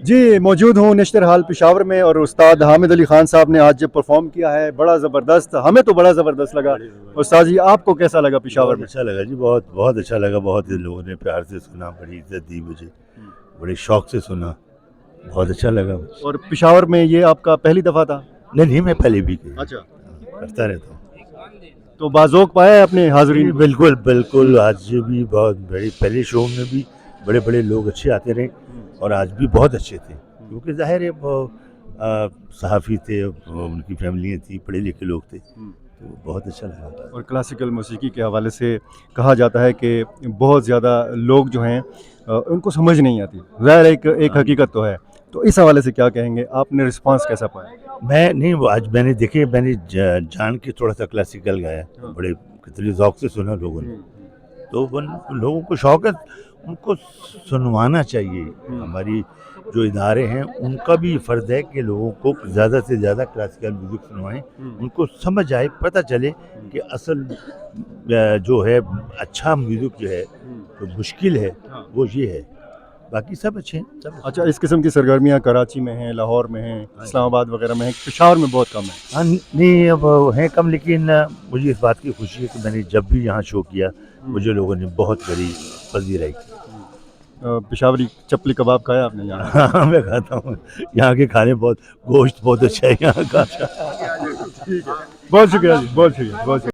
جی موجود ہوں نشتر حال پشاور میں، اور استاد حامد علی خان صاحب نے آج جو پرفارم کیا ہے بڑا زبردست، ہمیں تو بڑا زبردست لگا۔ استاد جی آپ کو کیسا لگا پشاور میں؟ اچھا لگا جی، بہت بہت اچھا لگا، بہت لوگوں نے پیار سے سنا، بڑی عزت دی مجھے، بڑے شوق سے سنا، بہت اچھا لگا مجھے۔ اور پشاور میں یہ آپ کا پہلی دفعہ تھا؟ نہیں میں پہلے بھی اچھا، کرتا رہتا ہوں۔ تو باذوق پایا ہے اپنے حاضرین کو؟ بالکل بالکل، آج بھی بہت بڑی، پہلے شو میں بھی بڑے بڑے لوگ اچھے آتے رہے، اور آج بھی بہت اچھے تھے، کیونکہ ظاہر ہے وہ صحافی تھے، ان کی فیملیاں تھیں، پڑھے لکھے لوگ تھے، تو بہت اچھا لگا۔ اور کلاسیکل موسیقی کے حوالے سے کہا جاتا ہے کہ بہت زیادہ لوگ جو ہیں ان کو سمجھ نہیں آتی، ظاہر ایک حقیقت تو ہے، تو اس حوالے سے کیا کہیں گے؟ آپ نے رسپانس کیسا پایا؟ میں نہیں، وہ آج میں نے دیکھے، میں نے جان کے تھوڑا سا کلاسیکل گایا، بڑے کتنے ذوق سے سنا لوگوں نے، تو لوگوں کو شوق ہے، ان کو سنوانا چاہیے۔ ہماری جو ادارے ہیں ان کا بھی فرض ہے کہ لوگوں کو زیادہ سے زیادہ کلاسیکل میوزک سنوائیں، ان کو سمجھ آئے، پتہ چلے کہ اصل جو ہے اچھا میوزک جو ہے، جو مشکل ہے وہ یہ ہے، باقی سب اچھے ہیں۔ اچھا، اس قسم کی سرگرمیاں کراچی میں ہیں، لاہور میں ہیں، اسلام آباد وغیرہ میں ہیں، پشاور میں بہت کم ہے؟ ہاں نہیں، اب ہیں کم، لیکن مجھے اس بات کی خوشی ہے کہ میں نے جب بھی یہاں شو کیا مجھے لوگوں نے بہت بڑی پذیرائی کی۔ پشاوری چپلی کباب کھایا آپ نے یہاں؟ ہاں میں کھاتا ہوں، یہاں کے کھانے بہت، گوشت بہت اچھا ہے یہاں کا۔ بہت شکریہ جی، بہت شکریہ، بہت شکریہ۔